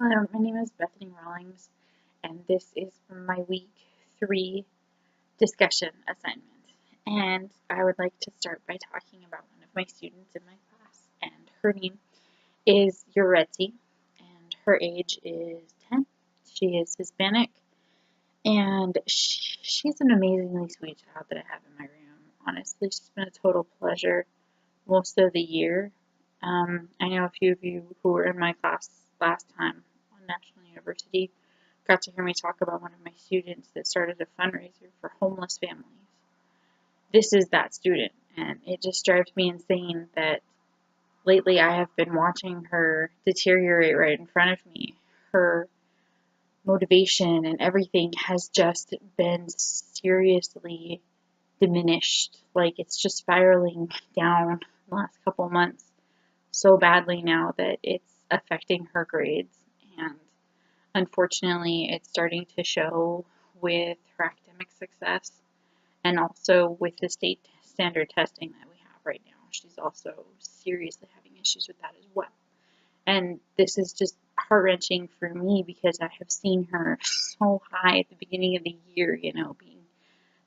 Hello, my name is Bethany Rawlings, and this is my week 3 discussion assignment. And I would like to start by talking about one of my students in my class, and her name is Yuretsi, and her age is 10. She is Hispanic, and she's an amazingly sweet child that I have in my room. Honestly, she's been a total pleasure most of the year. I know a few of you who were in my class last time on National University got to hear me talk about one of my students that started a fundraiser for homeless families. This is that student, and it just drives me insane that lately I have been watching her deteriorate right in front of me. Her motivation and everything has just been seriously diminished. Like, it's just spiraling down the last couple months so badly now that it's affecting her grades, and unfortunately it's starting to show with her academic success and also with the state standard testing that we have right now. She's also seriously having issues with that as well. And this is just heart-wrenching for me because I have seen her so high at the beginning of the year, being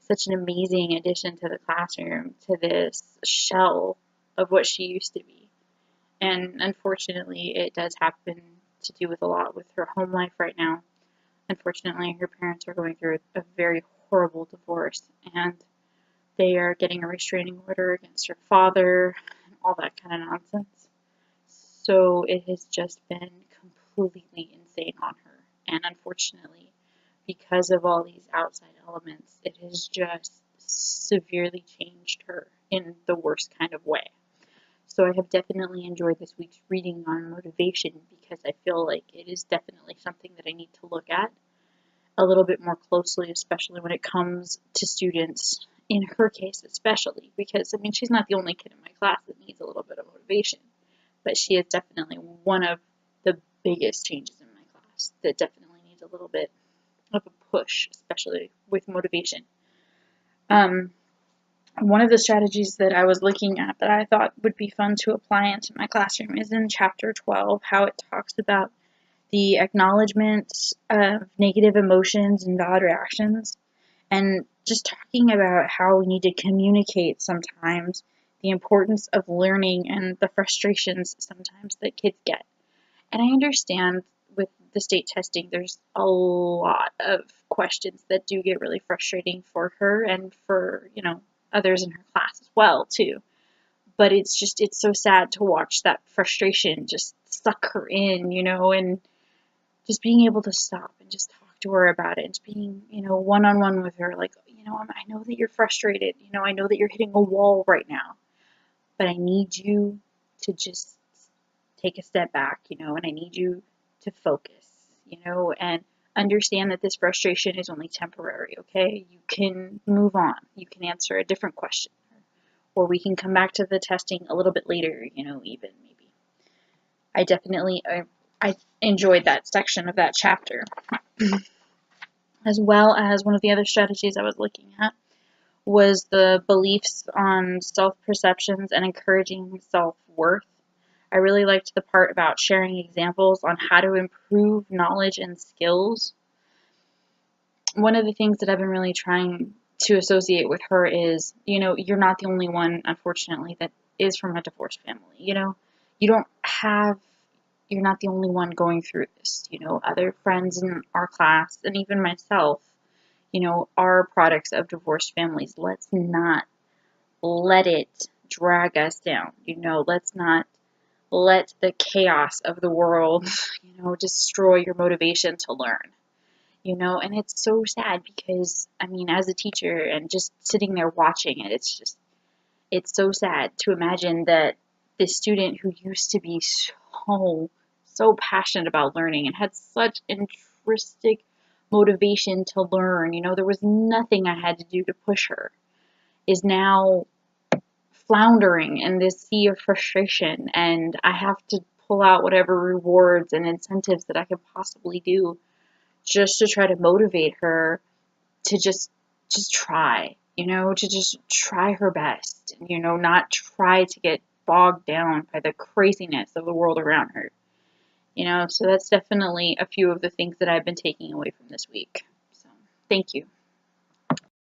such an amazing addition to the classroom, to this shell of what she used to be. And unfortunately, it does happen to do with a lot with her home life right now. Unfortunately, her parents are going through a very horrible divorce, and they are getting a restraining order against her father and all that kind of nonsense. So it has just been completely insane on her. And unfortunately, because of all these outside elements, it has just severely changed her in the worst kind of way. So I have definitely enjoyed this week's reading on motivation because I feel like it is definitely something that I need to look at a little bit more closely, especially when it comes to students, in her case especially, because, she's not the only kid in my class that needs a little bit of motivation, but she is definitely one of the biggest changes in my class that definitely needs a little bit of a push, especially with motivation. One of the strategies that I was looking at that I thought would be fun to apply into my classroom is in chapter 12, how it talks about the acknowledgement of negative emotions and valid reactions, and just talking about how we need to communicate sometimes the importance of learning and the frustrations sometimes that kids get. And I understand with the state testing, there's a lot of questions that do get really frustrating for her and for, others in her class as well, too. But it's so sad to watch that frustration just suck her in, and just being able to stop and just talk to her about it, and just being, one-on-one with her, like, I know that you're frustrated, I know that you're hitting a wall right now, but I need you to just take a step back, and I need you to focus, and understand that this frustration is only temporary, okay? You can move on. You can answer a different question, or we can come back to the testing a little bit later, even maybe. I enjoyed that section of that chapter. As well as one of the other strategies I was looking at was the beliefs on self-perceptions and encouraging self-worth. I really liked the part about sharing examples on how to improve knowledge and skills. One of the things that I've been really trying to associate with her is, you're not the only one, unfortunately, that is from a divorced family. You're not the only one going through this. Other friends in our class, and even myself, are products of divorced families. Let's not let it drag us down. Let's not let the chaos of the world, destroy your motivation to learn. And it's so sad because, as a teacher and just sitting there watching it, it's so sad to imagine that this student who used to be so passionate about learning and had such intrinsic motivation to learn, there was nothing I had to do to push her, is now floundering in this sea of frustration, and I have to pull out whatever rewards and incentives that I could possibly do just to try to motivate her to just try, to just try her best, not try to get bogged down by the craziness of the world around her. So that's definitely a few of the things that I've been taking away from this week. So thank you.